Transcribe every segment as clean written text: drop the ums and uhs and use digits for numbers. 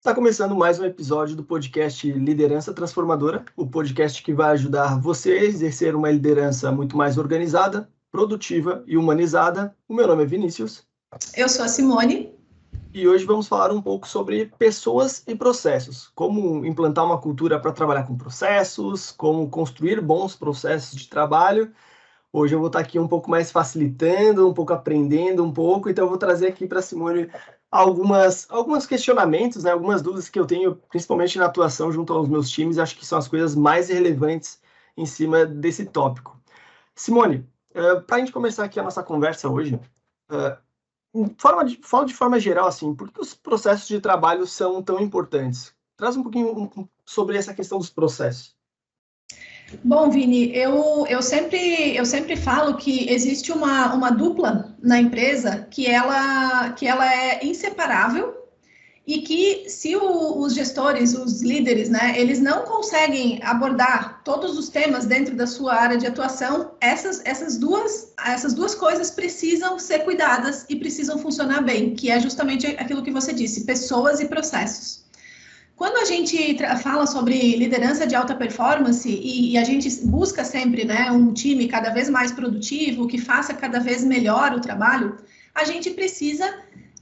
Está começando mais um episódio do podcast Liderança Transformadora, o podcast que vai ajudar você a exercer uma liderança muito mais organizada, produtiva e humanizada. O meu nome é Vinícius. Eu sou a Simone. E hoje vamos falar um pouco sobre pessoas e processos, como implantar uma cultura para trabalhar com processos, como construir bons processos de trabalho. Hoje eu vou estar aqui um pouco mais facilitando, um pouco aprendendo um pouco, então eu vou trazer aqui para a Simone alguns questionamentos, né, algumas dúvidas que eu tenho, principalmente na atuação junto aos meus times, acho que são as coisas mais relevantes em cima desse tópico. Simone, para a gente começar aqui a nossa conversa hoje, fala de forma geral, assim, por que os processos de trabalho são tão importantes? Traz um pouquinho sobre essa questão dos processos. Bom, Vini, eu sempre falo que existe uma dupla na empresa que ela é inseparável e que se os gestores, os líderes, né, eles não conseguem abordar todos os temas dentro da sua área de atuação, essas duas coisas precisam ser cuidadas e precisam funcionar bem, que é justamente aquilo que você disse, pessoas e processos. Quando a gente fala sobre liderança de alta performance e a gente busca sempre, né, um time cada vez mais produtivo, que faça cada vez melhor o trabalho, a gente precisa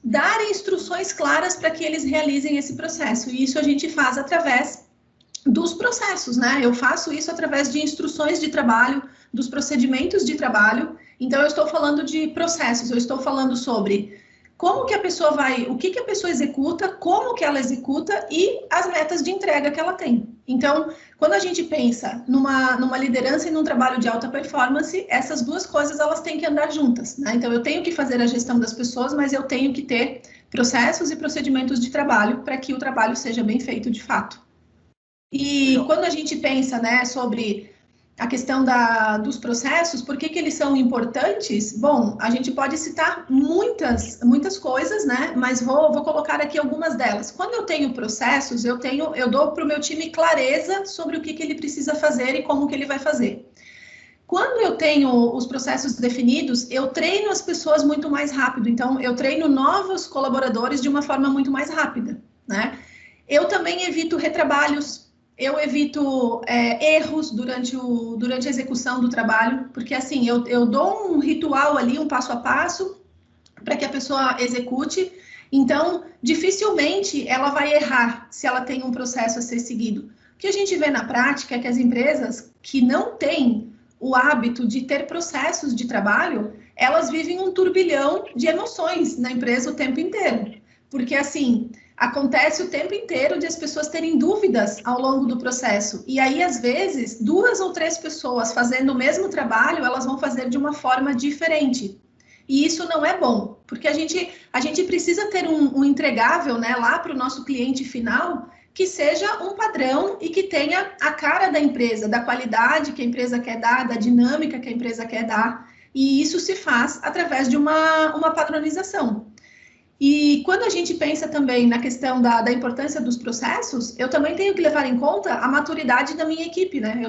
dar instruções claras para que eles realizem esse processo. E isso a gente faz através dos processos, né? Eu faço isso através de instruções de trabalho, dos procedimentos de trabalho. Então, eu estou falando de processos, eu estou falando sobre como que a pessoa vai, o que a pessoa executa, como que ela executa e as metas de entrega que ela tem. Então, quando a gente pensa numa liderança e num trabalho de alta performance, essas duas coisas elas têm que andar juntas, né? Então, eu tenho que fazer a gestão das pessoas, mas eu tenho que ter processos e procedimentos de trabalho para que o trabalho seja bem feito de fato. E quando a gente pensa, né, sobre a questão dos processos, por que eles são importantes? Bom, a gente pode citar muitas coisas, né? Mas vou colocar aqui algumas delas. Quando eu tenho processos, eu dou para o meu time clareza sobre o que ele precisa fazer e como que ele vai fazer. Quando eu tenho os processos definidos, eu treino as pessoas muito mais rápido. Então, eu treino novos colaboradores de uma forma muito mais rápida, né? Eu também evito retrabalhos. Eu evito erros durante a execução do trabalho, porque assim, eu dou um ritual ali, um passo a passo, para que a pessoa execute. Então, dificilmente ela vai errar se ela tem um processo a ser seguido. O que a gente vê na prática é que as empresas que não têm o hábito de ter processos de trabalho, elas vivem um turbilhão de emoções na empresa o tempo inteiro. Porque, assim, acontece o tempo inteiro de as pessoas terem dúvidas ao longo do processo. E aí, às vezes, 2 ou 3 pessoas fazendo o mesmo trabalho, elas vão fazer de uma forma diferente. E isso não é bom, porque a gente precisa ter um entregável, né, lá para o nosso cliente final, que seja um padrão e que tenha a cara da empresa, da qualidade que a empresa quer dar, da dinâmica que a empresa quer dar. E isso se faz através de uma padronização. E quando a gente pensa também na questão da importância dos processos, eu também tenho que levar em conta a maturidade da minha equipe, né?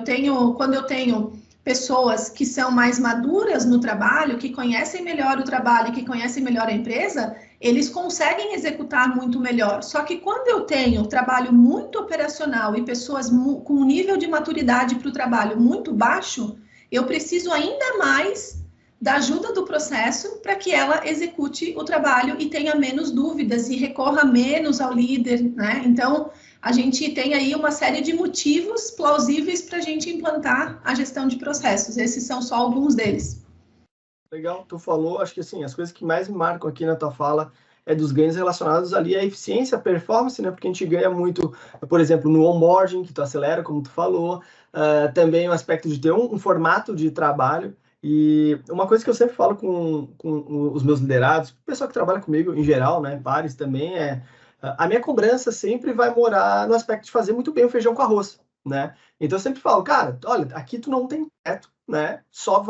Quando eu tenho pessoas que são mais maduras no trabalho, que conhecem melhor o trabalho, que conhecem melhor a empresa, eles conseguem executar muito melhor. Só que quando eu tenho trabalho muito operacional e pessoas com um nível de maturidade para o trabalho muito baixo, eu preciso ainda mais da ajuda do processo para que ela execute o trabalho e tenha menos dúvidas e recorra menos ao líder, né? Então, a gente tem aí uma série de motivos plausíveis para a gente implantar a gestão de processos. Esses são só alguns deles. Legal, tu falou, acho que assim, as coisas que mais me marcam aqui na tua fala é dos ganhos relacionados ali à eficiência, à performance, né? Porque a gente ganha muito, por exemplo, no onboarding, que tu acelera, como tu falou, também o aspecto de ter um formato de trabalho. E uma coisa que eu sempre falo com os meus liderados, o pessoal que trabalha comigo em geral, né, pares também, a minha cobrança sempre vai morar no aspecto de fazer muito bem o feijão com arroz, né? Então eu sempre falo, cara, olha, aqui tu não tem teto, né? Só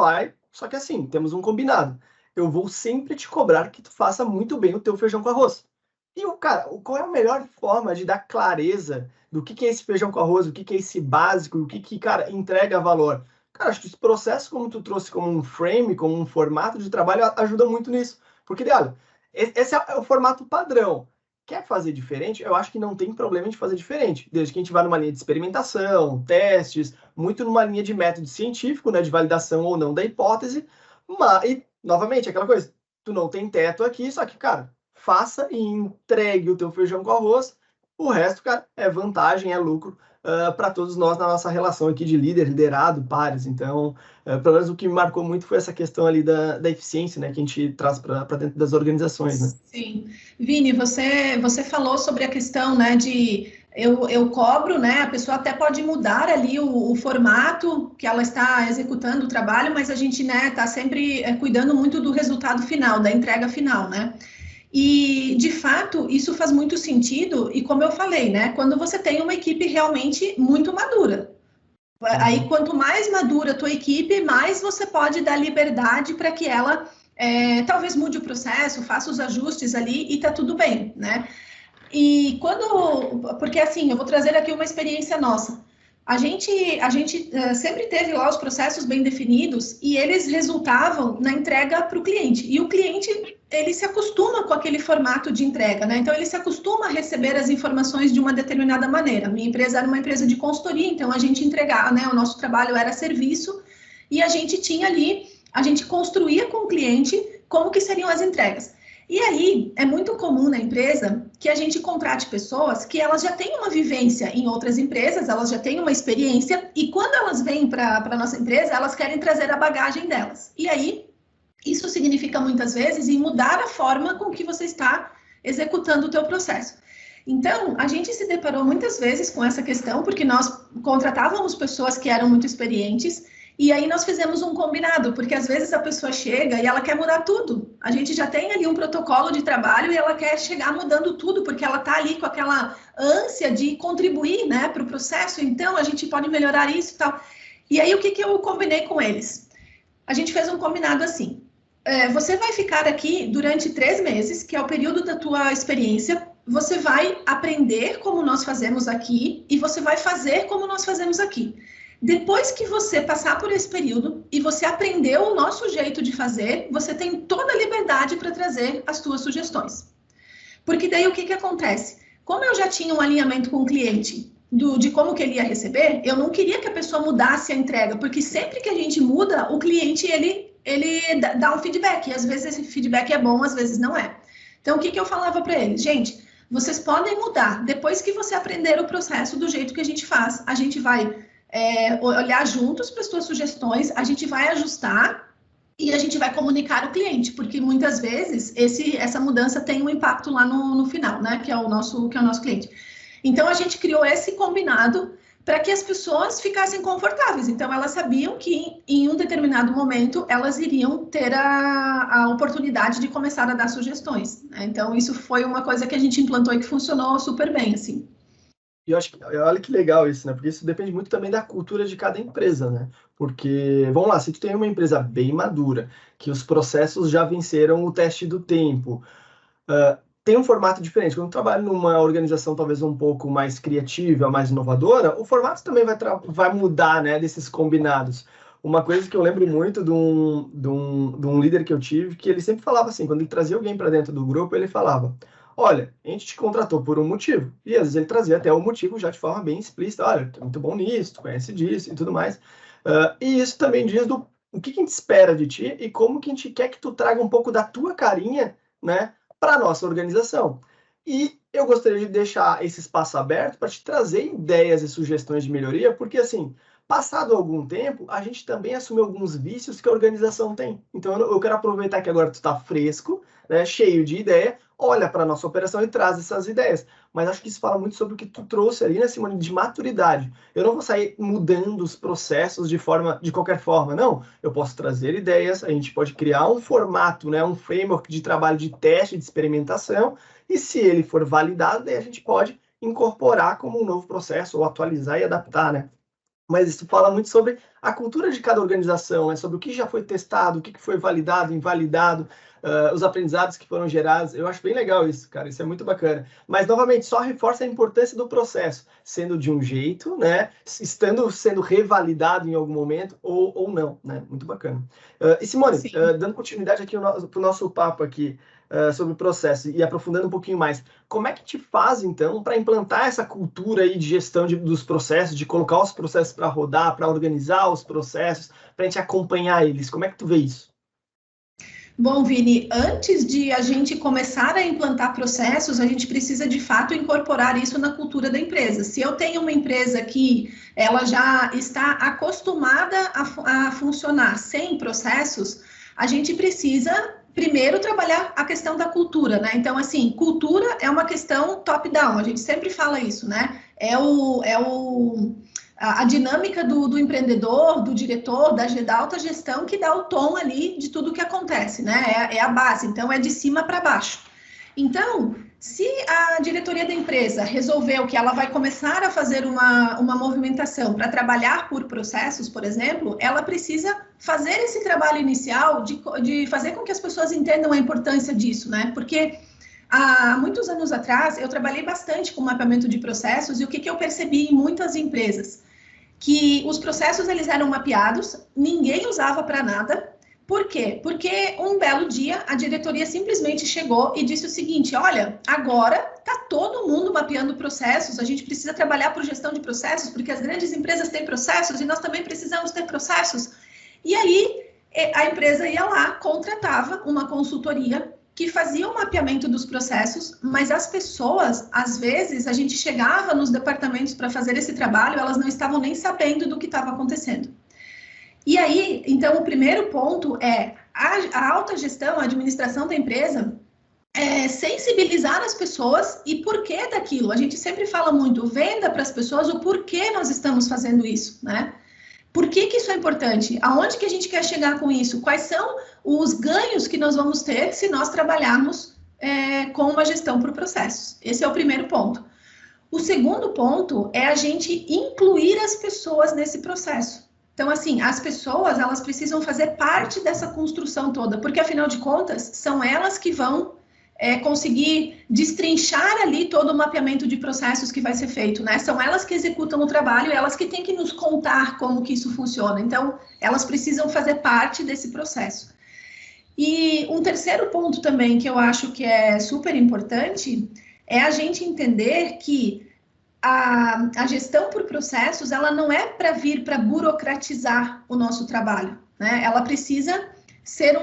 que assim, temos um combinado. Eu vou sempre te cobrar que tu faça muito bem o teu feijão com arroz. E cara, qual é a melhor forma de dar clareza do que é esse feijão com arroz, o que é esse básico, o que, cara, entrega valor? Cara, acho que esse processo, como tu trouxe como um frame, como um formato de trabalho, ajuda muito nisso. Porque, olha, esse é o formato padrão. quer fazer diferente, eu acho que não tem problema de fazer diferente, desde que a gente vá numa linha de experimentação, testes, muito numa linha de método científico, né, de validação ou não da hipótese, mas, e, novamente, aquela coisa, tu não tem teto aqui, só que, cara, faça e entregue o teu feijão com arroz, o resto, cara, é vantagem, é lucro para todos nós na nossa relação aqui de líder, liderado, pares. Então, pelo menos o que me marcou muito foi essa questão ali da eficiência, né, que a gente traz para dentro das organizações, né? Sim. Vini, você falou sobre a questão, né, de eu cobro, né, a pessoa até pode mudar ali o formato que ela está executando o trabalho, mas a gente, né, está sempre cuidando muito do resultado final, da entrega final, né? E, de fato, isso faz muito sentido, e como eu falei, né, quando você tem uma equipe realmente muito madura. Aí, quanto mais madura a tua equipe, mais você pode dar liberdade para que ela talvez mude o processo, faça os ajustes ali e tá tudo bem, né? E porque assim, eu vou trazer aqui uma experiência nossa. A gente sempre teve lá os processos bem definidos e eles resultavam na entrega para o cliente. E o cliente, ele se acostuma com aquele formato de entrega, né? Então, ele se acostuma a receber as informações de uma determinada maneira. Minha empresa era uma empresa de consultoria, então a gente entregava, né? O nosso trabalho era serviço e a gente tinha ali, a gente construía com o cliente como que seriam as entregas. E aí, é muito comum na empresa que a gente contrate pessoas que elas já têm uma vivência em outras empresas, elas já têm uma experiência, e quando elas vêm para a nossa empresa, elas querem trazer a bagagem delas. E aí, isso significa muitas vezes em mudar a forma com que você está executando o teu processo. Então, a gente se deparou muitas vezes com essa questão, porque nós contratávamos pessoas que eram muito experientes, e aí nós fizemos um combinado, porque às vezes a pessoa chega e ela quer mudar tudo. A gente já tem ali um protocolo de trabalho e ela quer chegar mudando tudo, porque ela está ali com aquela ânsia de contribuir, né, para o processo. Então, a gente pode melhorar isso e tal. E aí, o que eu combinei com eles? A gente fez um combinado assim. Você vai ficar aqui durante 3 meses, que é o período da tua experiência. Você vai aprender como nós fazemos aqui e você vai fazer como nós fazemos aqui. Depois que você passar por esse período e você aprendeu o nosso jeito de fazer, você tem toda a liberdade para trazer as suas sugestões. Porque daí o que acontece? Como eu já tinha um alinhamento com o cliente de como que ele ia receber, eu não queria que a pessoa mudasse a entrega, porque sempre que a gente muda, o cliente, ele dá um feedback, e às vezes esse feedback é bom, às vezes não é. Então, o que eu falava para eles? Gente, vocês podem mudar, depois que você aprender o processo do jeito que a gente faz, a gente vai olhar juntos para as suas sugestões, a gente vai ajustar e a gente vai comunicar ao cliente, porque muitas vezes essa mudança tem um impacto lá no final, né? Que é o nosso cliente. Então, a gente criou esse combinado para que as pessoas ficassem confortáveis. Então, elas sabiam que em um determinado momento elas iriam ter a oportunidade de começar a dar sugestões, né? Então, isso foi uma coisa que a gente implantou e que funcionou super bem, assim. E eu acho que, olha que legal isso, né? Porque isso depende muito também da cultura de cada empresa, né? Porque, vamos lá, se tu tem uma empresa bem madura, que os processos já venceram o teste do tempo, tem um formato diferente. Quando eu trabalho numa organização talvez um pouco mais criativa, mais inovadora, o formato também vai mudar, né? Desses combinados. Uma coisa que eu lembro muito de um líder que eu tive, que ele sempre falava assim, quando ele trazia alguém para dentro do grupo, ele falava: olha, a gente te contratou por um motivo. E às vezes ele trazia até o motivo já de forma bem explícita. Olha, tu é muito bom nisso, tu conhece disso e tudo mais. E isso também diz o que a gente espera de ti e como que a gente quer que tu traga um pouco da tua carinha, né, para a nossa organização. E eu gostaria de deixar esse espaço aberto para te trazer ideias e sugestões de melhoria, porque assim, passado algum tempo, a gente também assume alguns vícios que a organização tem. Então eu quero aproveitar que agora tu está fresco, né, cheio de ideia, olha para a nossa operação e traz essas ideias. Mas acho que isso fala muito sobre o que tu trouxe ali, né, Simone, de maturidade. Eu não vou sair mudando os processos de qualquer forma, não. Eu posso trazer ideias, a gente pode criar um formato, né, um framework de trabalho de teste, de experimentação, e se ele for validado, daí a gente pode incorporar como um novo processo, ou atualizar e adaptar, né? Mas isso fala muito sobre a cultura de cada organização, né? Sobre o que já foi testado, o que foi validado, invalidado, os aprendizados que foram gerados. Eu acho bem legal isso, cara, isso é muito bacana. Mas, novamente, só reforça a importância do processo, sendo de um jeito, né? Sendo revalidado em algum momento ou não, né? Muito bacana. E, Simone, dando continuidade aqui para o nosso papo aqui, sobre o processo e aprofundando um pouquinho mais, como é que te faz, então, para implantar essa cultura aí de gestão dos processos, de colocar os processos para rodar, para organizar os processos, para a gente acompanhar eles? Como é que tu vê isso? Bom, Vini, antes de a gente começar a implantar processos, a gente precisa de fato incorporar isso na cultura da empresa. Se eu tenho uma empresa que ela já está acostumada a funcionar sem processos, a gente precisa primeiro trabalhar a questão da cultura, né? Então, assim, cultura é uma questão top-down, a gente sempre fala isso, né? A dinâmica do empreendedor, do diretor, da alta gestão que dá o tom ali de tudo que acontece, né? É a base, então é de cima para baixo. Então, se a diretoria da empresa resolveu que ela vai começar a fazer uma movimentação para trabalhar por processos, por exemplo, ela precisa fazer esse trabalho inicial de fazer com que as pessoas entendam a importância disso, né? Porque há muitos anos atrás, eu trabalhei bastante com mapeamento de processos e o que eu percebi em muitas empresas? Que os processos eles eram mapeados, ninguém usava para nada. Por quê? Porque um belo dia a diretoria simplesmente chegou e disse o seguinte: olha, agora está todo mundo mapeando processos, a gente precisa trabalhar por gestão de processos, porque as grandes empresas têm processos e nós também precisamos ter processos. E aí a empresa ia lá, contratava uma consultoria que fazia o mapeamento dos processos, mas as pessoas, às vezes, a gente chegava nos departamentos para fazer esse trabalho, elas não estavam nem sabendo do que estava acontecendo. E aí, então, o primeiro ponto é a alta gestão, a administração da empresa, sensibilizar as pessoas e porquê daquilo. A gente sempre fala muito, venda para as pessoas o porquê nós estamos fazendo isso, né? Por que isso é importante? Aonde que a gente quer chegar com isso? Quais são os ganhos que nós vamos ter se nós trabalharmos com uma gestão por processos? Esse é o primeiro ponto. O segundo ponto é a gente incluir as pessoas nesse processo. Então, assim, as pessoas, elas precisam fazer parte dessa construção toda, porque, afinal de contas, são elas que vão conseguir destrinchar ali todo o mapeamento de processos que vai ser feito, né? São elas que executam o trabalho, elas que têm que nos contar como que isso funciona. Então, elas precisam fazer parte desse processo. E um terceiro ponto também que eu acho que é super importante é a gente entender que a gestão por processos, ela não é para vir para burocratizar o nosso trabalho, né? Ela precisa ser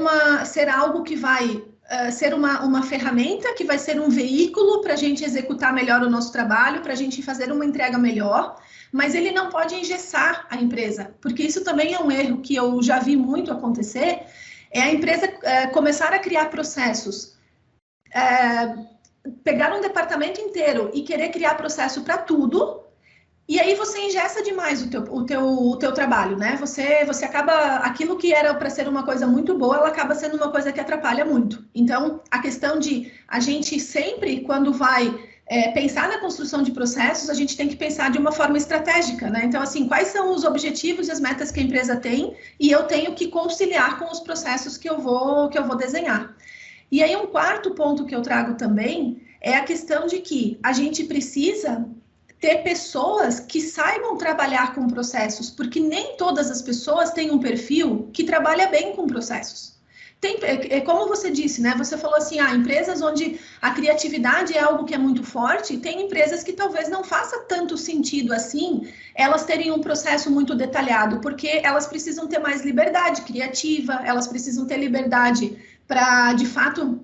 algo que vai ser uma ferramenta, que vai ser um veículo para a gente executar melhor o nosso trabalho, para a gente fazer uma entrega melhor, mas ele não pode engessar a empresa, porque isso também é um erro que eu já vi muito acontecer, é a empresa começar a criar processos, pegar um departamento inteiro e querer criar processo para tudo, e aí você engessa demais o teu trabalho, né? Você acaba, aquilo que era para ser uma coisa muito boa, ela acaba sendo uma coisa que atrapalha muito. Então, a questão de a gente sempre, quando vai pensar na construção de processos, a gente tem que pensar de uma forma estratégica, né? Então, assim, quais são os objetivos e as metas que a empresa tem, e eu tenho que conciliar com os processos que eu vou desenhar. E aí, um quarto ponto que eu trago também é a questão de que a gente precisa ter pessoas que saibam trabalhar com processos, porque nem todas as pessoas têm um perfil que trabalha bem com processos. Como você disse, né? Você falou assim, empresas onde a criatividade é algo que é muito forte, tem empresas que talvez não faça tanto sentido assim, elas terem um processo muito detalhado, porque elas precisam ter mais liberdade criativa, elas precisam ter liberdade para, de fato,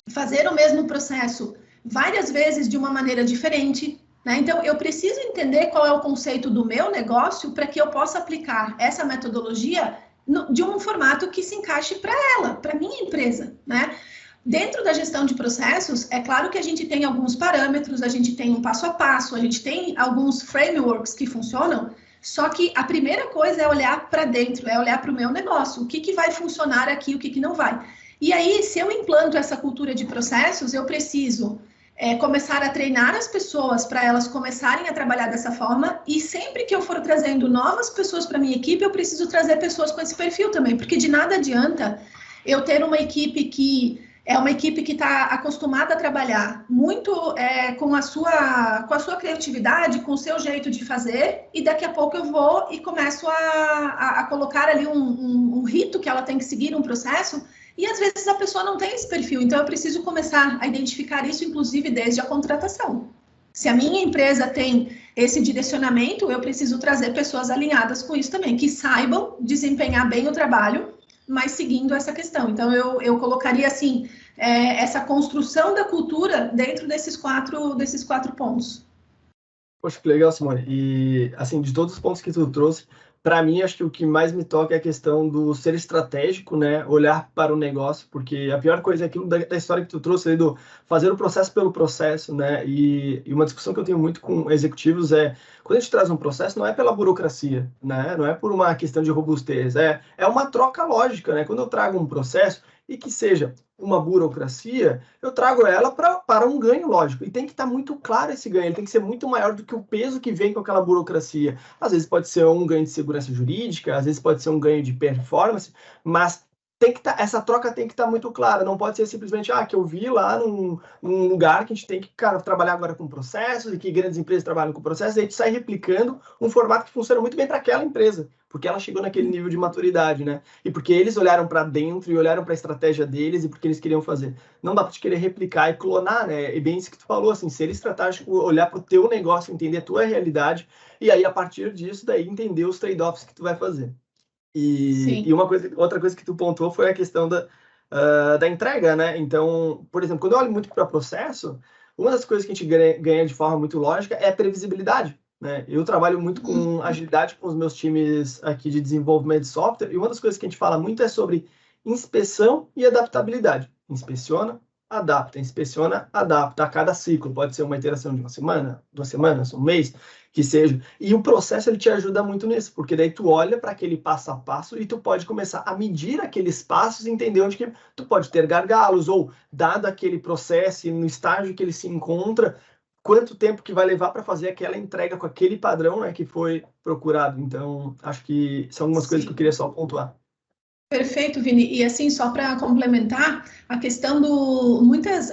fazer o mesmo processo várias vezes de uma maneira diferente, né? Então, eu preciso entender qual é o conceito do meu negócio para que eu possa aplicar essa metodologia de um formato que se encaixe para ela, para a minha empresa, né? Dentro da gestão de processos, é claro que a gente tem alguns parâmetros, a gente tem um passo a passo, a gente tem alguns frameworks que funcionam, só que a primeira coisa é olhar para dentro, é olhar para o meu negócio, o que vai funcionar aqui, o que não vai. E aí, se eu implanto essa cultura de processos, eu preciso começar a treinar as pessoas para elas começarem a trabalhar dessa forma, e sempre que eu for trazendo novas pessoas para minha equipe, eu preciso trazer pessoas com esse perfil também, porque de nada adianta eu ter uma equipe que é uma equipe que está acostumada a trabalhar muito com a sua criatividade, com o seu jeito de fazer, e daqui a pouco eu vou e começo a colocar ali um rito que ela tem que seguir, um processo, E às vezes a pessoa não tem esse perfil, então eu preciso começar a identificar isso, inclusive desde a contratação. Se a minha empresa tem esse direcionamento, eu preciso trazer pessoas alinhadas com isso também, que saibam desempenhar bem o trabalho, mas seguindo essa questão. Então, eu colocaria, assim, essa construção da cultura dentro desses quatro pontos. Poxa, que legal, Simone. E, assim, de todos os pontos que tu trouxe, para mim, acho que o que mais me toca é a questão do ser estratégico, né? Olhar para o negócio, porque a pior coisa é aquilo da história que tu trouxe aí do fazer o processo pelo processo, né? E uma discussão que eu tenho muito com executivos é, quando a gente traz um processo, não é pela burocracia, né? Não é por uma questão de robustez, é uma troca lógica, né? Quando eu trago um processo, e que seja uma burocracia, eu trago ela para um ganho lógico. E tem que estar muito claro esse ganho, ele tem que ser muito maior do que o peso que vem com aquela burocracia. Às vezes pode ser um ganho de segurança jurídica, às vezes pode ser um ganho de performance, mas tem que essa troca tem que estar muito clara, não pode ser simplesmente, que eu vi lá num lugar que a gente tem que, cara, trabalhar agora com processos, e que grandes empresas trabalham com processos, e a gente sai replicando um formato que funciona muito bem para aquela empresa, porque ela chegou naquele nível de maturidade, né? E porque eles olharam para dentro e olharam para a estratégia deles e porque eles queriam fazer. Não dá para te querer replicar e clonar, né? E bem isso que tu falou, assim, ser estratégico, olhar para o teu negócio, entender a tua realidade, e aí, a partir disso, daí, entender os trade-offs que tu vai fazer. E outra coisa que tu pontuou foi a questão da entrega, né? Então, por exemplo, quando eu olho muito para processo, uma das coisas que a gente ganha de forma muito lógica é a previsibilidade, né? Eu trabalho muito com agilidade com os meus times aqui de desenvolvimento de software, e uma das coisas que a gente fala muito é sobre inspeção e adaptabilidade. Inspeciona, adapta a cada ciclo. Pode ser uma iteração de uma semana, 2 semanas, um mês, que seja. E o processo ele te ajuda muito nisso, porque daí tu olha para aquele passo a passo e tu pode começar a medir aqueles passos e entender onde que tu pode ter gargalos, ou dado aquele processo e no estágio que ele se encontra, quanto tempo que vai levar para fazer aquela entrega com aquele padrão, né, que foi procurado. Então, acho que são algumas coisas que eu queria só pontuar. Perfeito, Vini. E assim, só para complementar, a questão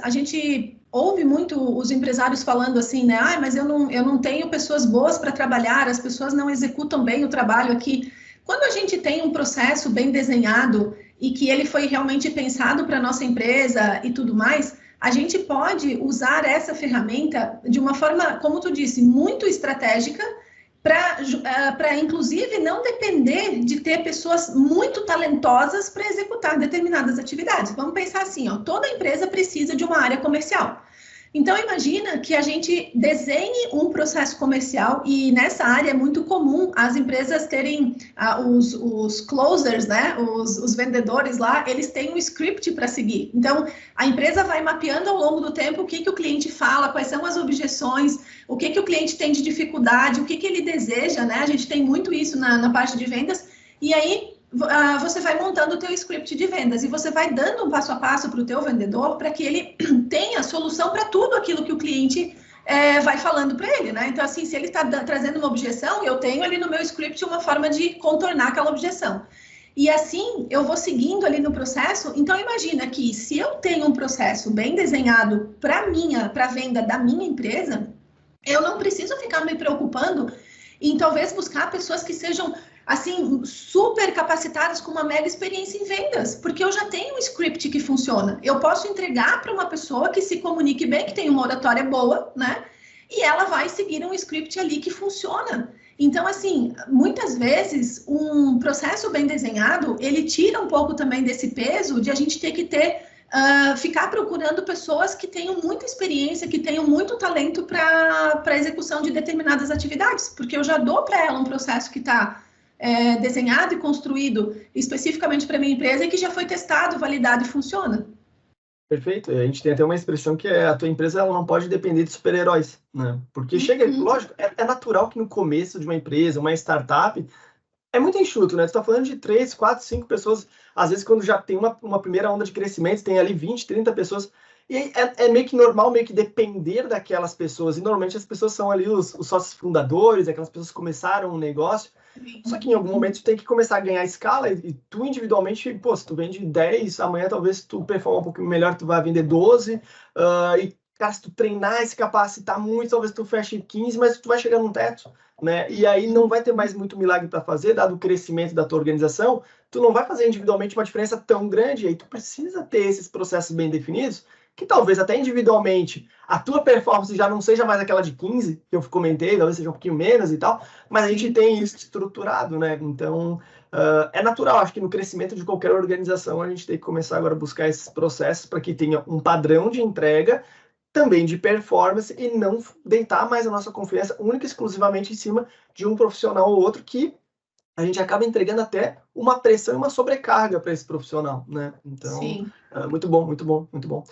a gente ouve muito os empresários falando assim, né? Mas eu não tenho pessoas boas para trabalhar, as pessoas não executam bem o trabalho aqui. Quando a gente tem um processo bem desenhado e que ele foi realmente pensado para a nossa empresa e tudo mais, a gente pode usar essa ferramenta de uma forma, como tu disse, muito estratégica, para, inclusive, não depender de ter pessoas muito talentosas para executar determinadas atividades. Vamos pensar assim, toda empresa precisa de uma área comercial. Então, imagina que a gente desenhe um processo comercial e nessa área é muito comum as empresas terem os closers, né? Os vendedores lá, eles têm um script para seguir. Então, a empresa vai mapeando ao longo do tempo o que o cliente fala, quais são as objeções, o que o cliente tem de dificuldade, o que ele deseja, né? A gente tem muito isso na parte de vendas. E aí, você vai montando o teu script de vendas e você vai dando um passo a passo para o teu vendedor para que ele tenha solução para tudo aquilo que o cliente vai falando para ele, né? Então, assim, se ele está trazendo uma objeção, eu tenho ali no meu script uma forma de contornar aquela objeção. E assim, eu vou seguindo ali no processo. Então, imagina que se eu tenho um processo bem desenhado para a venda da minha empresa, eu não preciso ficar me preocupando em talvez buscar pessoas que sejam assim, super capacitadas com uma mega experiência em vendas, porque eu já tenho um script que funciona. Eu posso entregar para uma pessoa que se comunique bem, que tem uma oratória boa, né? E ela vai seguir um script ali que funciona. Então, assim, muitas vezes, um processo bem desenhado, ele tira um pouco também desse peso de a gente ter que ficar procurando pessoas que tenham muita experiência, que tenham muito talento para a execução de determinadas atividades, porque eu já dou para ela um processo que está desenhado e construído especificamente para minha empresa e que já foi testado, validado e funciona. Perfeito. A gente tem até uma expressão que a tua empresa ela não pode depender de super-heróis, né? Porque lógico, é natural que no começo de uma empresa, uma startup, é muito enxuto, né? Tu tá falando de 3, 4, 5 pessoas, às vezes quando já tem uma primeira onda de crescimento, tem ali 20, 30 pessoas, e é meio que normal, meio que depender daquelas pessoas, e normalmente as pessoas são ali os sócios fundadores, aquelas pessoas que começaram um negócio, só que em algum momento tu tem que começar a ganhar escala, e tu individualmente, pô, se tu vende 10, amanhã talvez tu performa um pouco melhor, tu vai vender 12, e cara, se tu treinar e se capacitar muito, talvez tu feche 15, mas tu vai chegar num teto, né? E aí não vai ter mais muito milagre para fazer, dado o crescimento da tua organização, tu não vai fazer individualmente uma diferença tão grande, e aí tu precisa ter esses processos bem definidos, que talvez até individualmente a tua performance já não seja mais aquela de 15, que eu comentei, talvez seja um pouquinho menos e tal, mas a gente tem isso estruturado, né? Então, é natural, acho que no crescimento de qualquer organização a gente tem que começar agora a buscar esses processos para que tenha um padrão de entrega, também de performance, e não deitar mais a nossa confiança única e exclusivamente em cima de um profissional ou outro, que a gente acaba entregando até uma pressão e uma sobrecarga para esse profissional, né? Então, muito bom, muito bom, muito bom.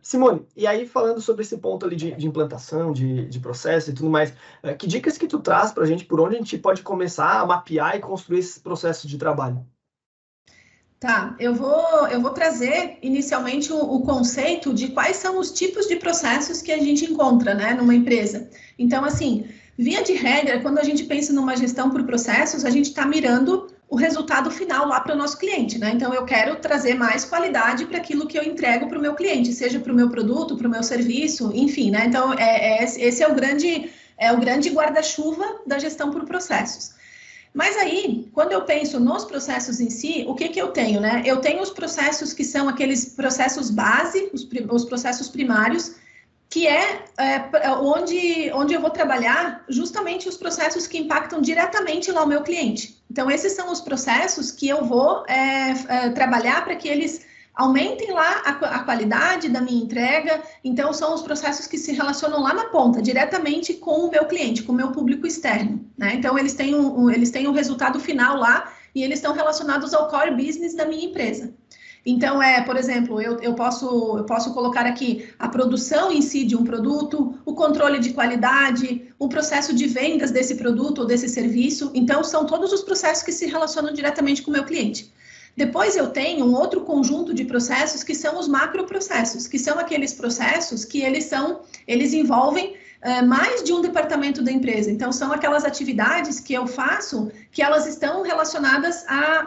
Simone, e aí falando sobre esse ponto ali de implantação, de processo e tudo mais, que dicas que tu traz para a gente, por onde a gente pode começar a mapear e construir esses processos de trabalho? Tá, eu vou trazer inicialmente o conceito de quais são os tipos de processos que a gente encontra, né, numa empresa. Então, assim, via de regra, quando a gente pensa numa gestão por processos, a gente está mirando o resultado final lá para o nosso cliente, né? Então, eu quero trazer mais qualidade para aquilo que eu entrego para o meu cliente, seja para o meu produto, para o meu serviço, enfim, né? Então, esse é o grande guarda-chuva da gestão por processos. Mas aí, quando eu penso nos processos em si, o que eu tenho, né? Eu tenho os processos que são aqueles processos base, os processos primários, que onde eu vou trabalhar justamente os processos que impactam diretamente lá o meu cliente. Então, esses são os processos que eu vou trabalhar para que eles aumentem lá a qualidade da minha entrega. Então, são os processos que se relacionam lá na ponta, diretamente com o meu cliente, com o meu público externo, né? Então, eles têm um resultado final lá e eles estão relacionados ao core business da minha empresa. Então, por exemplo, eu posso colocar aqui a produção em si de um produto, o controle de qualidade, o processo de vendas desse produto ou desse serviço. Então, são todos os processos que se relacionam diretamente com o meu cliente. Depois eu tenho um outro conjunto de processos que são os macroprocessos, que são aqueles processos que eles envolvem mais de um departamento da empresa. Então, são aquelas atividades que eu faço que elas estão relacionadas a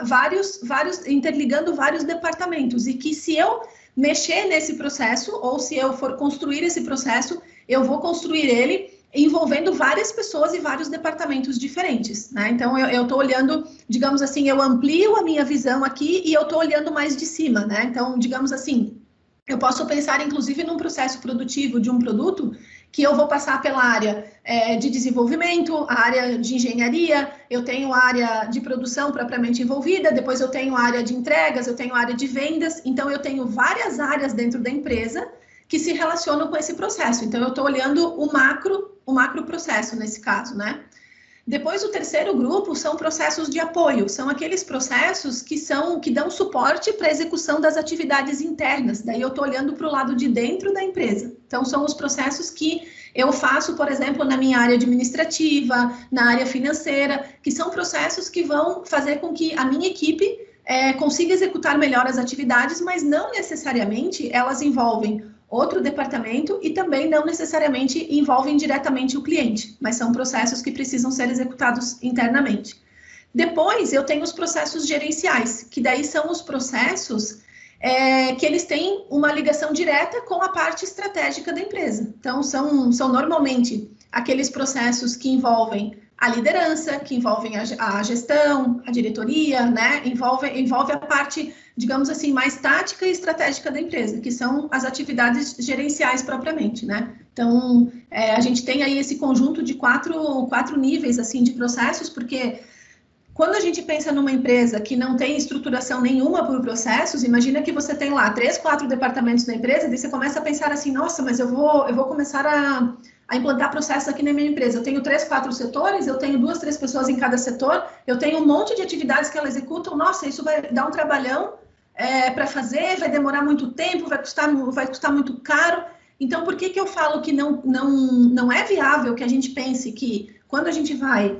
interligando vários departamentos, e que se eu mexer nesse processo, ou se eu for construir esse processo, eu vou construir ele envolvendo várias pessoas e vários departamentos diferentes, né? Então, eu estou olhando, digamos assim, eu amplio a minha visão aqui e eu estou olhando mais de cima, né? Então, digamos assim, eu posso pensar, inclusive, num processo produtivo de um produto que eu vou passar pela área de desenvolvimento, a área de engenharia, eu tenho a área de produção propriamente envolvida, depois eu tenho a área de entregas, eu tenho a área de vendas. Então, eu tenho várias áreas dentro da empresa que se relacionam com esse processo. Então, eu estou olhando o macro processo nesse caso, né? Depois, o terceiro grupo são processos de apoio, são aqueles processos que dão suporte para a execução das atividades internas. Daí eu estou olhando para o lado de dentro da empresa. Então, são os processos que eu faço, por exemplo, na minha área administrativa, na área financeira, que são processos que vão fazer com que a minha equipe consiga executar melhor as atividades, mas não necessariamente elas envolvem outro departamento e também não necessariamente envolvem diretamente o cliente, mas são processos que precisam ser executados internamente. Depois, eu tenho os processos gerenciais, que daí são os processos que eles têm uma ligação direta com a parte estratégica da empresa. Então, são normalmente aqueles processos que envolvem a liderança, que envolvem a gestão, a diretoria, né? Envolve a parte, digamos assim, mais tática e estratégica da empresa, que são as atividades gerenciais propriamente, né? Então, a gente tem aí esse conjunto de quatro níveis, assim, de processos, porque quando a gente pensa numa empresa que não tem estruturação nenhuma por processos, imagina que você tem lá 3, 4 departamentos da empresa, e você começa a pensar assim, nossa, mas eu vou começar a implantar processos aqui na minha empresa. Eu tenho 3, 4 setores, eu tenho 2, 3 pessoas em cada setor, eu tenho um monte de atividades que elas executam, nossa, isso vai dar um trabalhão para fazer, vai demorar muito tempo, vai custar muito caro. Então, por que eu falo que não é viável que a gente pense que quando a gente vai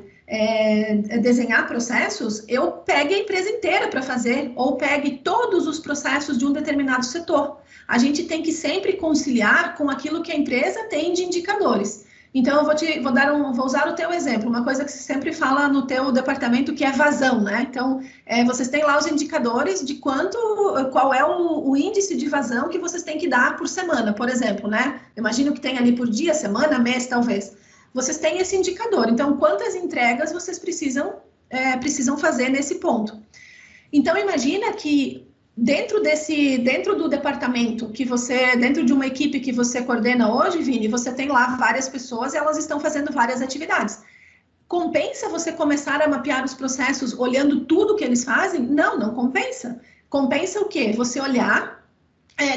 desenhar processos, eu pegue a empresa inteira para fazer, ou pegue todos os processos de um determinado setor. A gente tem que sempre conciliar com aquilo que a empresa tem de indicadores. Então, vou usar o teu exemplo, uma coisa que você sempre fala no teu departamento, que é vazão, né? Então, vocês têm lá os indicadores de qual é o índice de vazão que vocês têm que dar por semana, por exemplo, né? Imagino que tem ali por dia, semana, mês, talvez. Vocês têm esse indicador. Então, quantas entregas vocês precisam fazer nesse ponto? Então, imagina que dentro do departamento dentro de uma equipe que você coordena hoje, Vini, você tem lá várias pessoas e elas estão fazendo várias atividades. Compensa você começar a mapear os processos olhando tudo que eles fazem? Não, não compensa. Compensa o quê? Você olhar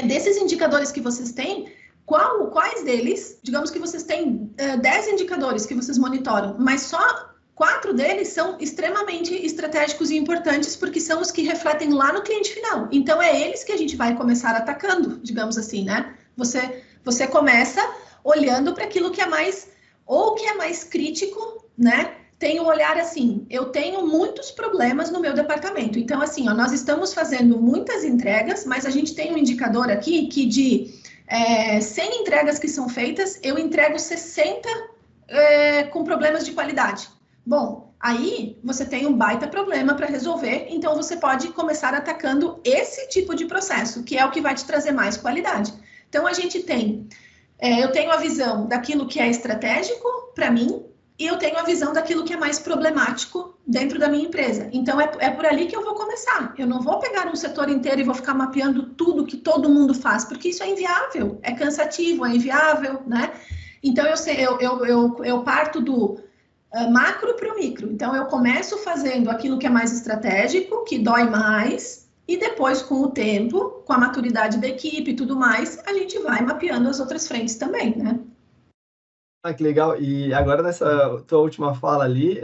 desses indicadores que vocês têm, quais deles, digamos que vocês têm 10 indicadores que vocês monitoram, mas só 4 deles são extremamente estratégicos e importantes porque são os que refletem lá no cliente final. Então, é eles que a gente vai começar atacando, digamos assim, né? Você começa olhando para aquilo que é mais, ou que é mais crítico, né? Tem um olhar assim, eu tenho muitos problemas no meu departamento. Então, assim, nós estamos fazendo muitas entregas, mas a gente tem um indicador aqui que de 100 entregas que são feitas, eu entrego 60 com problemas de qualidade. Bom, aí você tem um baita problema para resolver, então você pode começar atacando esse tipo de processo, que é o que vai te trazer mais qualidade. Então, eu tenho a visão daquilo que é estratégico para mim, e eu tenho a visão daquilo que é mais problemático dentro da minha empresa. Então, é por ali que eu vou começar. Eu não vou pegar um setor inteiro e vou ficar mapeando tudo que todo mundo faz, porque isso é inviável, é cansativo, é inviável, né? Então, eu parto do macro para o micro. Então, eu começo fazendo aquilo que é mais estratégico, que dói mais, e depois, com o tempo, com a maturidade da equipe e tudo mais, a gente vai mapeando as outras frentes também, né? Ah, que legal. E agora, nessa tua última fala ali,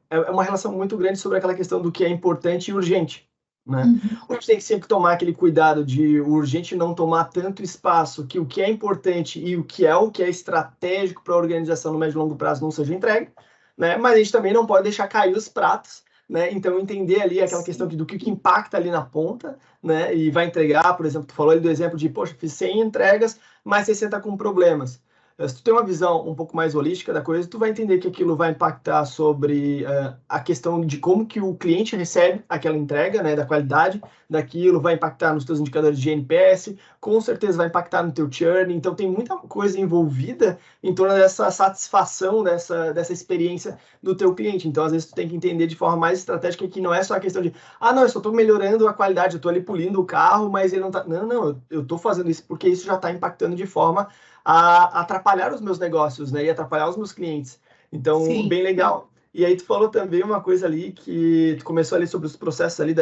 é uma relação muito grande sobre aquela questão do que é importante e urgente, né? A gente tem que sempre tomar aquele cuidado de o urgente não tomar tanto espaço, que o que é importante e o que é estratégico para a organização no médio e longo prazo não seja entregue, né? Mas a gente também não pode deixar cair os pratos, né? Então, entender ali aquela questão do que impacta ali na ponta, né? E vai entregar, por exemplo, tu falou ali do exemplo de, poxa, fiz 100 entregas, mas 60 com problemas. Se tu tem uma visão um pouco mais holística da coisa, tu vai entender que aquilo vai impactar sobre a questão de como que o cliente recebe aquela entrega, né, da qualidade daquilo, vai impactar nos teus indicadores de NPS, com certeza vai impactar no teu churn, então tem muita coisa envolvida em torno dessa satisfação, dessa experiência do teu cliente. Então, às vezes, tu tem que entender de forma mais estratégica que não é só a questão de, não, eu só estou melhorando a qualidade, eu estou ali polindo o carro, mas ele não está... Não, eu estou fazendo isso porque isso já está impactando de forma a atrapalhar os meus negócios, né? E atrapalhar os meus clientes. Então, sim, bem legal. E aí tu falou também uma coisa ali que tu começou ali sobre os processos ali,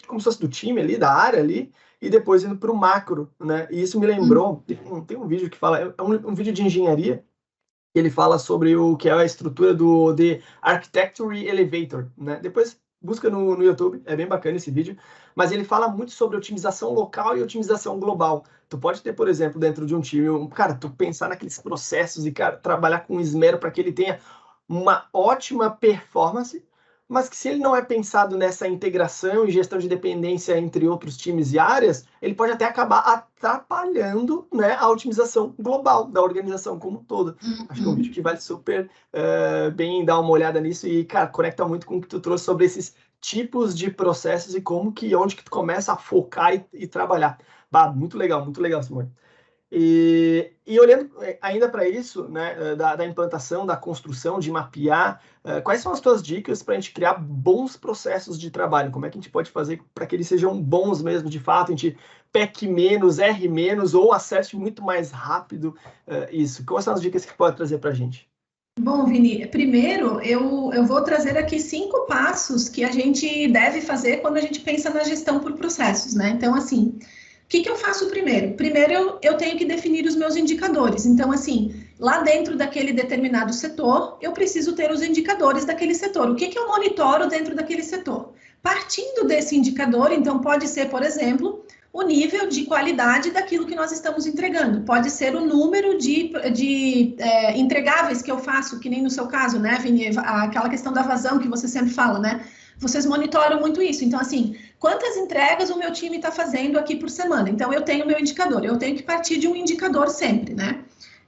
como se fosse do time ali, da área ali, e depois indo para o macro, né? E isso me lembrou, tem um vídeo que fala, é um vídeo de engenharia, ele fala sobre o que é a estrutura do The Architecture Elevator, né? Depois busca no YouTube, é bem bacana esse vídeo, mas ele fala muito sobre otimização local e otimização global. Tu pode ter, por exemplo, dentro de um time, cara, tu pensar naqueles processos e, cara, trabalhar com esmero para que ele tenha uma ótima performance, mas que se ele não é pensado nessa integração e gestão de dependência entre outros times e áreas, ele pode até acabar atrapalhando, né, a otimização global da organização como um todo. Acho que é um vídeo que vale super bem dar uma olhada nisso e, cara, conecta muito com o que tu trouxe sobre esses tipos de processos e onde que tu começa a focar e trabalhar. Muito legal, Simone. E olhando ainda para isso, né, da implantação, da construção, de mapear, quais são as tuas dicas para a gente criar bons processos de trabalho? Como é que a gente pode fazer para que eles sejam bons mesmo, de fato, a gente peque menos, erre menos ou acerte muito mais rápido isso? Quais são as dicas que pode trazer para a gente? Bom, Vini, primeiro eu vou trazer aqui 5 passos que a gente deve fazer quando a gente pensa na gestão por processos, né? Então, assim... O que eu faço primeiro? Primeiro, eu tenho que definir os meus indicadores. Então, assim, lá dentro daquele determinado setor, eu preciso ter os indicadores daquele setor. O que eu monitoro dentro daquele setor? Partindo desse indicador, então, pode ser, por exemplo, o nível de qualidade daquilo que nós estamos entregando. Pode ser o número de entregáveis que eu faço, que nem no seu caso, né, Vini? Aquela questão da vazão que você sempre fala, né? Vocês monitoram muito isso. Então, assim, quantas entregas o meu time está fazendo aqui por semana? Então, eu tenho meu indicador. Eu tenho que partir de um indicador sempre, né?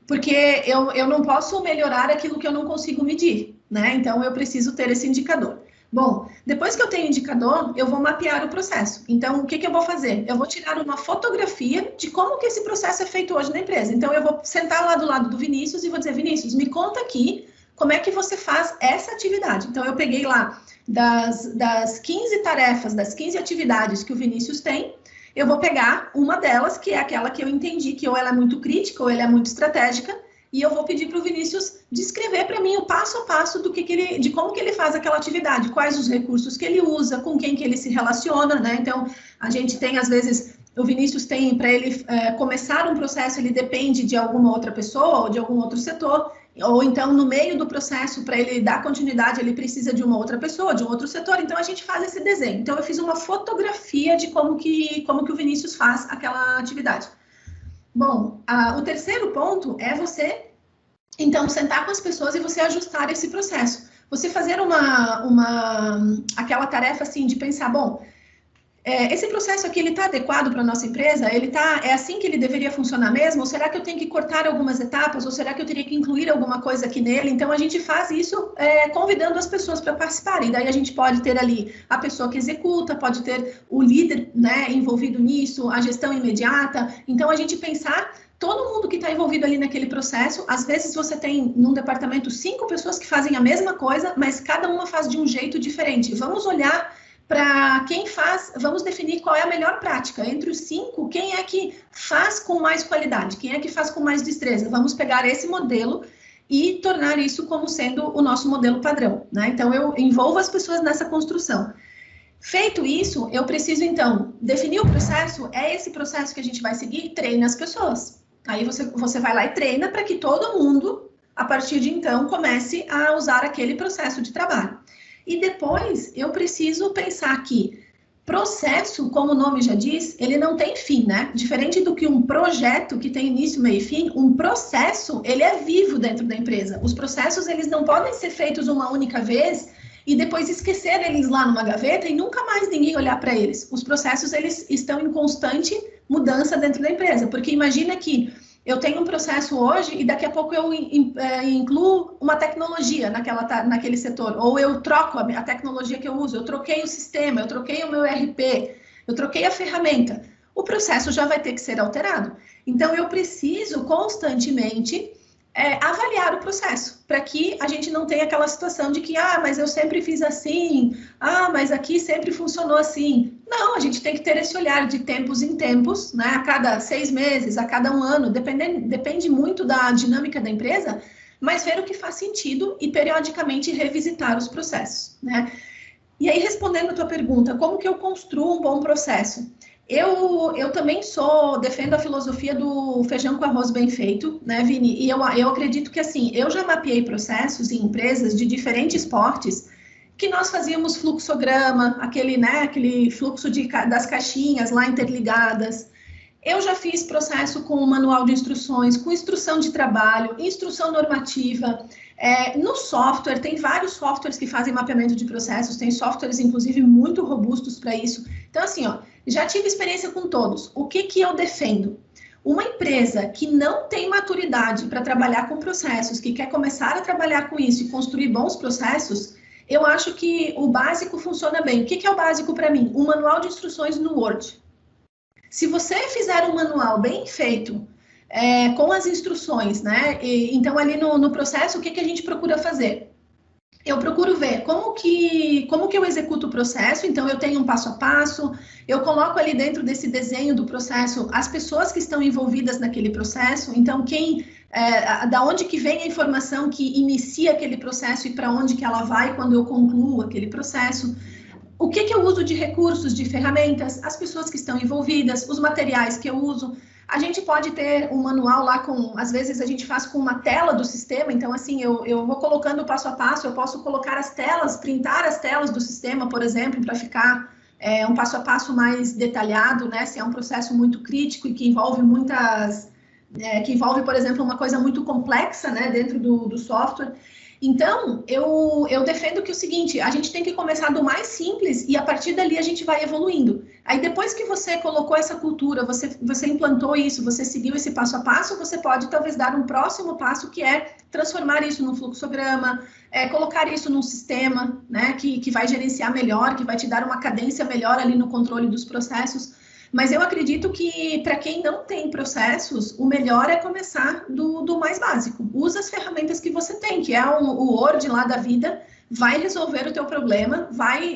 porque eu não posso melhorar aquilo que eu não consigo medir, né? Então, eu preciso ter esse indicador. Bom, depois que eu tenho indicador, eu vou mapear o processo. Então, o que eu vou fazer? Eu vou tirar uma fotografia de como que esse processo é feito hoje na empresa. Então, eu vou sentar lá do lado do Vinícius e vou dizer, Vinícius, me conta aqui como é que você faz essa atividade. Então, eu peguei lá das 15 tarefas, das 15 atividades que o Vinícius tem, eu vou pegar uma delas, que é aquela que eu entendi que ou ela é muito crítica ou ela é muito estratégica, e eu vou pedir para o Vinícius descrever para mim o passo a passo de como que ele faz aquela atividade, quais os recursos que ele usa, com quem que ele se relaciona, né? Então, a gente tem, às vezes, o Vinícius tem, para ele começar um processo, ele depende de alguma outra pessoa ou de algum outro setor, ou então, no meio do processo, para ele dar continuidade, ele precisa de uma outra pessoa, de um outro setor, então a gente faz esse desenho. Então, eu fiz uma fotografia de como que o Vinícius faz aquela atividade. Bom, o terceiro ponto é você, então, sentar com as pessoas e você ajustar esse processo. Você fazer aquela tarefa, assim, de pensar, bom, esse processo aqui, ele está adequado para a nossa empresa? É assim que ele deveria funcionar mesmo? Ou será que eu tenho que cortar algumas etapas? Ou será que eu teria que incluir alguma coisa aqui nele? Então, a gente faz isso convidando as pessoas para participarem. Daí, a gente pode ter ali a pessoa que executa, pode ter o líder, né, envolvido nisso, a gestão imediata. Então, a gente pensar todo mundo que está envolvido ali naquele processo. Às vezes, você tem, num departamento, 5 pessoas que fazem a mesma coisa, mas cada uma faz de um jeito diferente. Vamos olhar para quem faz, vamos definir qual é a melhor prática. Entre os 5, quem é que faz com mais qualidade? Quem é que faz com mais destreza? Vamos pegar esse modelo e tornar isso como sendo o nosso modelo padrão, né? Então, eu envolvo as pessoas nessa construção. Feito isso, eu preciso, então, definir o processo. É esse processo que a gente vai seguir? Treina as pessoas. Aí, você vai lá e treina para que todo mundo, a partir de então, comece a usar aquele processo de trabalho. E depois, eu preciso pensar que processo, como o nome já diz, ele não tem fim, né? Diferente do que um projeto que tem início, meio e fim, um processo, ele é vivo dentro da empresa. Os processos, eles não podem ser feitos uma única vez e depois esquecer eles lá numa gaveta e nunca mais ninguém olhar para eles. Os processos, eles estão em constante mudança dentro da empresa, porque imagina que eu tenho um processo hoje e daqui a pouco eu incluo uma tecnologia naquele setor, ou eu troco a tecnologia que eu uso, eu troquei o sistema, eu troquei o meu ERP, eu troquei a ferramenta. O processo já vai ter que ser alterado. Então, eu preciso constantemente avaliar o processo, para que a gente não tenha aquela situação de que, mas eu sempre fiz assim, mas aqui sempre funcionou assim. Não, a gente tem que ter esse olhar de tempos em tempos, né? A cada 6 meses, a cada 1 ano, depende muito da dinâmica da empresa, mas ver o que faz sentido e periodicamente revisitar os processos, né? E aí, respondendo a tua pergunta, como que eu construo um bom processo? Eu também defendo a filosofia do feijão com arroz bem feito, né, Vini? E eu acredito que, assim, eu já mapeei processos em empresas de diferentes portes que nós fazíamos fluxograma, aquele fluxo das caixinhas lá interligadas. Eu já fiz processo com manual de instruções, com instrução de trabalho, instrução normativa. No software, tem vários softwares que fazem mapeamento de processos, tem softwares, inclusive, muito robustos para isso. Então, assim, já tive experiência com todos. O que eu defendo? Uma empresa que não tem maturidade para trabalhar com processos, que quer começar a trabalhar com isso e construir bons processos, eu acho que o básico funciona bem. O que é o básico para mim? Um manual de instruções no Word. Se você fizer um manual bem feito, com as instruções, né? Então, ali no processo, o que a gente procura fazer? Eu procuro ver como que eu executo o processo. Então, eu tenho um passo a passo, eu coloco ali dentro desse desenho do processo as pessoas que estão envolvidas naquele processo. Então, da onde que vem a informação que inicia aquele processo e para onde que ela vai quando eu concluo aquele processo. O que eu uso de recursos, de ferramentas, as pessoas que estão envolvidas, os materiais que eu uso. A gente pode ter um manual lá às vezes a gente faz com uma tela do sistema, então assim, eu vou colocando passo a passo, eu posso colocar as telas, printar as telas do sistema, por exemplo, para ficar um passo a passo mais detalhado, né? Se é um processo muito crítico e que envolve por exemplo, uma coisa muito complexa, né, dentro do software. Então, eu defendo que o seguinte, a gente tem que começar do mais simples e a partir dali a gente vai evoluindo. Aí depois que você colocou essa cultura, você implantou isso, você seguiu esse passo a passo, você pode talvez dar um próximo passo que é transformar isso num fluxograma, colocar isso num sistema, né, que vai gerenciar melhor, que vai te dar uma cadência melhor ali no controle dos processos. Mas eu acredito que, para quem não tem processos, o melhor é começar do mais básico. Usa as ferramentas que você tem, que é o Word lá da vida, vai resolver o teu problema,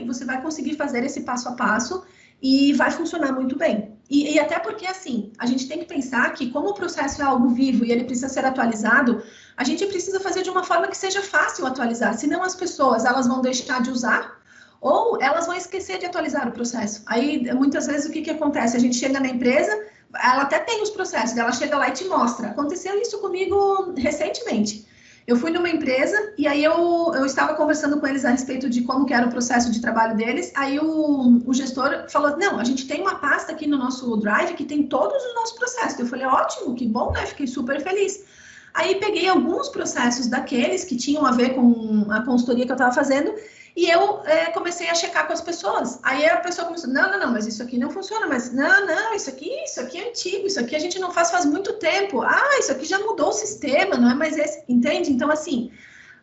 você vai conseguir fazer esse passo a passo e vai funcionar muito bem. E até porque, assim, a gente tem que pensar que, como o processo é algo vivo e ele precisa ser atualizado, a gente precisa fazer de uma forma que seja fácil atualizar, senão as pessoas elas vão deixar de usar, ou elas vão esquecer de atualizar o processo. Aí, muitas vezes, o que acontece? A gente chega na empresa, ela até tem os processos, ela chega lá e te mostra. Aconteceu isso comigo recentemente. Eu fui numa empresa e aí eu estava conversando com eles a respeito de como que era o processo de trabalho deles. Aí o gestor falou, não, a gente tem uma pasta aqui no nosso Drive que tem todos os nossos processos. Eu falei, ótimo, que bom, né? Fiquei super feliz. Aí peguei alguns processos daqueles que tinham a ver com a consultoria que eu estava fazendo e eu comecei a checar com as pessoas. Aí a pessoa começou, não, mas isso aqui não funciona, mas não, isso aqui é antigo, isso aqui a gente não faz muito tempo. Ah, isso aqui já mudou o sistema, não é mais esse, entende? Então, assim,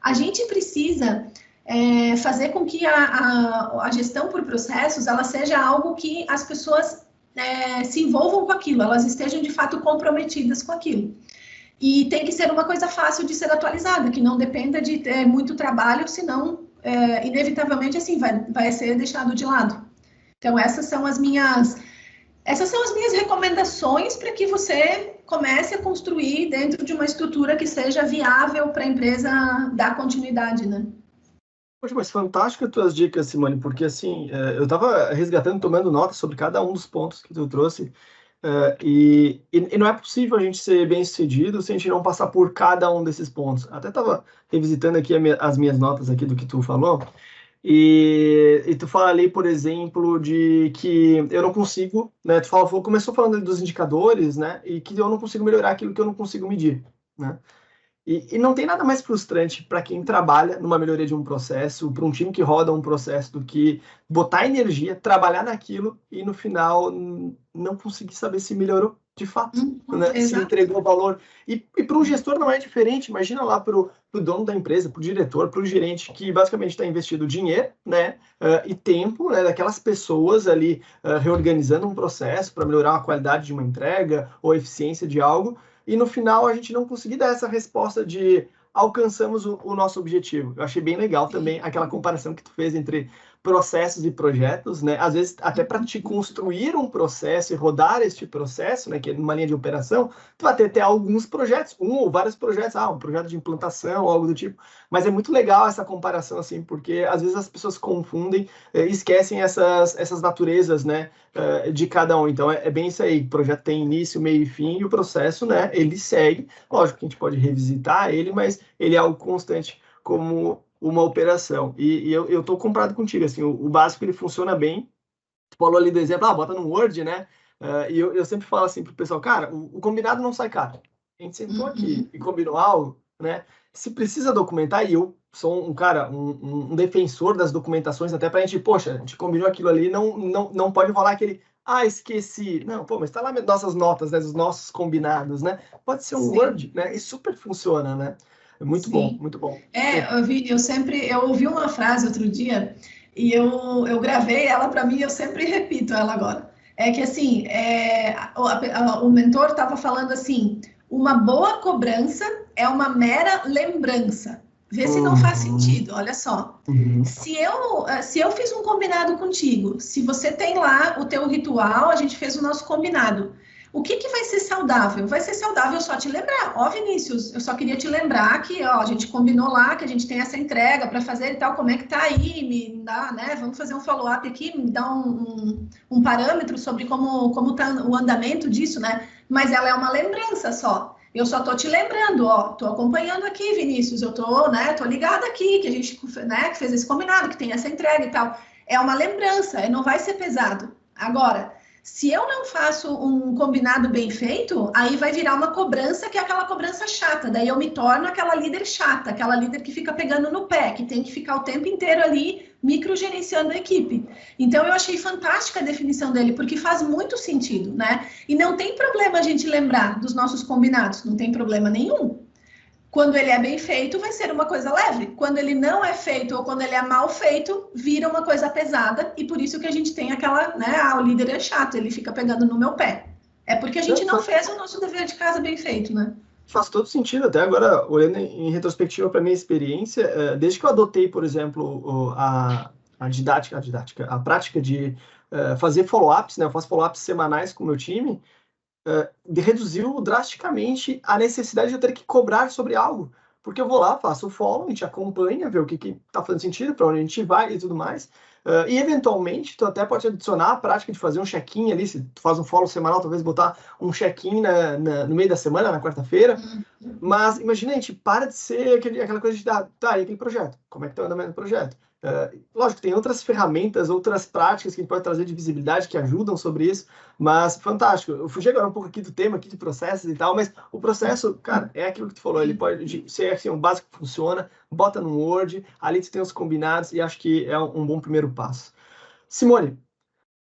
a gente precisa fazer com que a gestão por processos, ela seja algo que as pessoas se envolvam com aquilo, elas estejam, de fato, comprometidas com aquilo. E tem que ser uma coisa fácil de ser atualizada, que não dependa de ter muito trabalho, senão inevitavelmente assim vai ser deixado de lado. Então essas são as minhas recomendações para que você comece a construir dentro de uma estrutura que seja viável para a empresa dar continuidade, né? Poxa, mas fantásticas as tuas dicas, Simone, porque assim, eu estava resgatando, tomando nota sobre cada um dos pontos que tu trouxe, e não é possível a gente ser bem-sucedido se a gente não passar por cada um desses pontos. Até estava revisitando aqui as minhas notas aqui do que tu falou, e tu fala ali, por exemplo, de que eu não consigo, né? Tu começou falando dos indicadores, né? E que eu não consigo melhorar aquilo que eu não consigo medir, né? E não tem nada mais frustrante para quem trabalha numa melhoria de um processo, para um time que roda um processo, do que botar energia, trabalhar naquilo e no final não conseguir saber se melhorou de fato, né? Se entregou valor. E para um gestor não é diferente. Imagina lá para o dono da empresa, para o diretor, para o gerente, que basicamente está investindo dinheiro, né, e tempo, né, daquelas pessoas ali reorganizando um processo para melhorar a qualidade de uma entrega ou a eficiência de algo. E no final a gente não conseguir dar essa resposta de alcançamos o nosso objetivo. Eu achei bem legal também aquela comparação que tu fez entre processos e projetos, né? Às vezes até para te construir um processo e rodar este processo, né, que é numa linha de operação, tu vai ter até alguns projetos, um ou vários projetos, um projeto de implantação, algo do tipo. Mas é muito legal essa comparação assim, porque às vezes as pessoas confundem e esquecem essas naturezas, né, de cada um. Então é bem isso aí, o projeto tem início, meio e fim, e o processo, né, ele segue. Lógico que a gente pode revisitar ele, mas ele é algo constante como uma operação. E eu tô comprado contigo, assim, o básico ele funciona bem. Tu falou ali do exemplo, bota no Word, né? E eu sempre falo assim pro pessoal, cara, o combinado não sai caro. A gente sentou aqui e combinou algo, né? Se precisa documentar, e eu sou um defensor das documentações, até pra gente, poxa, a gente combinou aquilo ali, não pode rolar aquele, esqueci. Não, pô, mas tá lá nossas notas, né, os nossos combinados, né? Pode ser um Word, né? E super funciona, né? É muito bom, muito bom. Eu ouvi uma frase outro dia e eu gravei ela para mim, eu sempre repito ela agora. É que assim, o mentor estava falando assim, uma boa cobrança é uma mera lembrança. Vê se não faz sentido, olha só. Se eu fiz um combinado contigo, se você tem lá o teu ritual, a gente fez o nosso combinado. O que vai ser saudável? Vai ser saudável só te lembrar. Vinícius, eu só queria te lembrar que a gente combinou lá, que a gente tem essa entrega para fazer e tal, como é que tá aí? Me dá, né? Vamos fazer um follow-up aqui, me dá um parâmetro sobre como tá o andamento disso, né? Mas ela é uma lembrança só. Eu só tô te lembrando, tô acompanhando aqui, Vinícius, eu tô ligada aqui, que a gente, né, que fez esse combinado, que tem essa entrega e tal. É uma lembrança, não vai ser pesado. Agora, Se eu não faço um combinado bem feito, aí vai virar uma cobrança que é aquela cobrança chata. Daí eu me torno aquela líder chata, aquela líder que fica pegando no pé, que tem que ficar o tempo inteiro ali microgerenciando a equipe. Então eu achei fantástica a definição dele, porque faz muito sentido, né? E não tem problema a gente lembrar dos nossos combinados, não tem problema nenhum. Quando ele é bem feito, vai ser uma coisa leve. Quando ele não é feito ou quando ele é mal feito, vira uma coisa pesada. E por isso que a gente tem aquela, né? O líder é chato, ele fica pegando no meu pé. É porque a gente não fez o nosso dever de casa bem feito, né? Faz todo sentido. Até agora, olhando em retrospectiva para minha experiência, desde que eu adotei, por exemplo, a prática de fazer follow-ups, né? Eu faço follow-ups semanais com o meu time, reduziu drasticamente a necessidade de eu ter que cobrar sobre algo. Porque eu vou lá, faço o follow, a gente acompanha, vê o que está fazendo sentido, para onde a gente vai e tudo mais. E, eventualmente, tu até pode adicionar a prática de fazer um check-in ali, se tu faz um follow semanal, talvez botar um check-in no meio da semana, na quarta-feira. Mas, imagina, a gente para de ser aquela coisa de, e aquele projeto? Como é que está o andamento do projeto? Lógico, tem outras ferramentas, outras práticas que a gente pode trazer de visibilidade que ajudam sobre isso, mas fantástico. Eu fugi agora um pouco aqui do tema, aqui de processos e tal, mas o processo, cara, é aquilo que tu falou, ele pode ser assim, um básico que funciona, bota no Word, ali tu tem os combinados e acho que é um bom primeiro passo. Simone,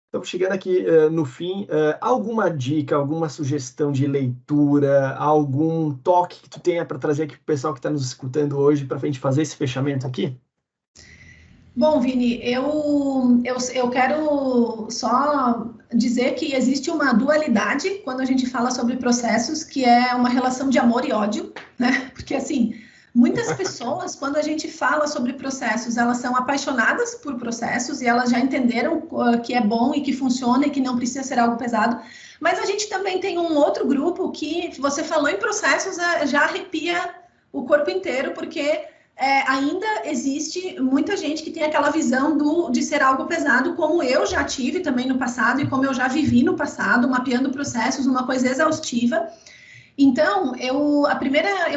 estamos chegando aqui no fim. Alguma dica, alguma sugestão de leitura, algum toque que tu tenha para trazer aqui para o pessoal que está nos escutando hoje para a gente fazer esse fechamento aqui? Bom, Vini, eu quero só dizer que existe uma dualidade quando a gente fala sobre processos, que é uma relação de amor e ódio, né? Porque, assim, muitas pessoas, quando a gente fala sobre processos, elas são apaixonadas por processos e elas já entenderam que é bom e que funciona e que não precisa ser algo pesado. Mas a gente também tem um outro grupo que, você falou em processos, já arrepia o corpo inteiro, porque ainda existe muita gente que tem aquela visão de ser algo pesado, como eu já tive também no passado e como eu já vivi no passado, mapeando processos, uma coisa exaustiva. Então, eu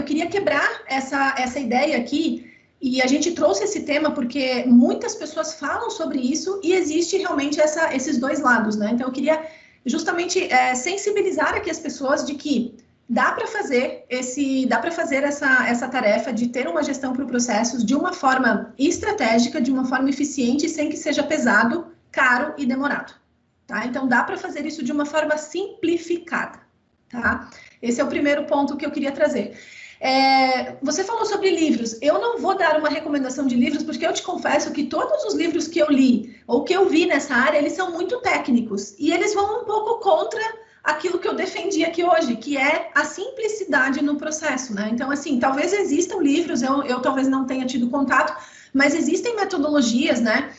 queria quebrar essa ideia aqui, e a gente trouxe esse tema porque muitas pessoas falam sobre isso e existe realmente esses dois lados, né? Então, eu queria justamente sensibilizar aqui as pessoas de que dá para fazer essa tarefa de ter uma gestão para processos de uma forma estratégica, de uma forma eficiente, sem que seja pesado, caro e demorado, tá? Então, dá para fazer isso de uma forma simplificada, tá? Esse é o primeiro ponto que eu queria trazer. Você falou sobre livros. Eu não vou dar uma recomendação de livros, porque eu te confesso que todos os livros que eu li ou que eu vi nessa área, eles são muito técnicos e eles vão um pouco contra aquilo que eu defendi aqui hoje, que é a simplicidade no processo, né? Então, assim, talvez existam livros, eu talvez não tenha tido contato, mas existem metodologias, né?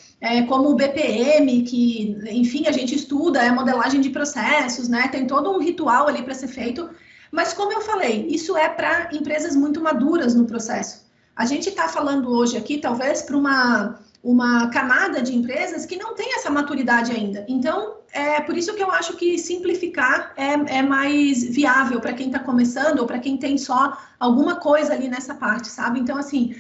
Como o BPM, que, enfim, a gente estuda, modelagem de processos, né? Tem todo um ritual ali para ser feito, mas como eu falei, isso é para empresas muito maduras no processo. A gente está falando hoje aqui, talvez, para uma camada de empresas que não tem essa maturidade ainda. Então, por isso que eu acho que simplificar é mais viável para quem está começando ou para quem tem só alguma coisa ali nessa parte, sabe? Então, assim,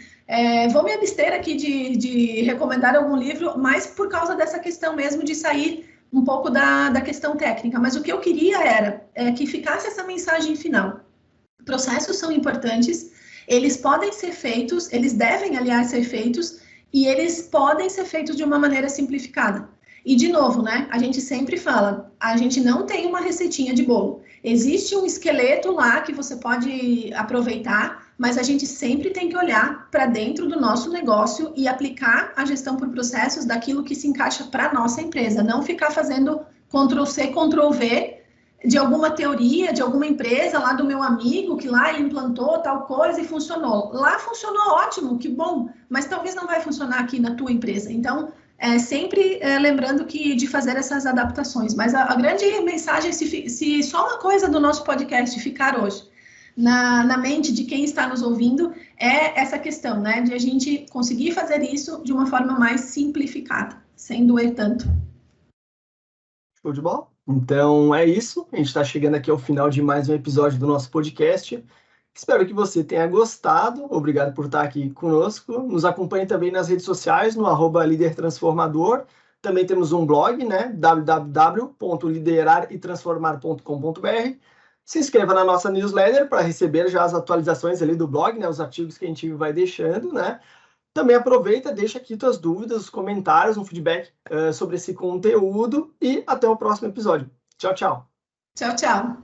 vou me abster aqui de recomendar algum livro, mas por causa dessa questão mesmo de sair um pouco da questão técnica. Mas o que eu queria era que ficasse essa mensagem final. Processos são importantes, eles podem ser feitos, eles devem, aliás, ser feitos, e eles podem ser feitos de uma maneira simplificada. E, de novo, né, a gente sempre fala, a gente não tem uma receitinha de bolo. Existe um esqueleto lá que você pode aproveitar, mas a gente sempre tem que olhar para dentro do nosso negócio e aplicar a gestão por processos daquilo que se encaixa para a nossa empresa. Não ficar fazendo Ctrl+C, Ctrl+V de alguma teoria, de alguma empresa lá do meu amigo, que lá ele implantou tal coisa e funcionou. Lá funcionou ótimo, que bom, mas talvez não vai funcionar aqui na tua empresa. Então, sempre lembrando de fazer essas adaptações. Mas a grande mensagem, se só uma coisa do nosso podcast ficar hoje na mente de quem está nos ouvindo, é essa questão, né, de a gente conseguir fazer isso de uma forma mais simplificada, sem doer tanto. Show de bola? Então é isso. A gente está chegando aqui ao final de mais um episódio do nosso podcast. Espero que você tenha gostado. Obrigado por estar aqui conosco. Nos acompanhe também nas redes sociais, no @lídertransformador. Também temos um blog, né? www.lideraretransformar.com.br. Se inscreva na nossa newsletter para receber já as atualizações ali do blog, né? Os artigos que a gente vai deixando, né? Também aproveita, deixa aqui tuas dúvidas, os comentários, um feedback sobre esse conteúdo e até o próximo episódio. Tchau, tchau. Tchau, tchau.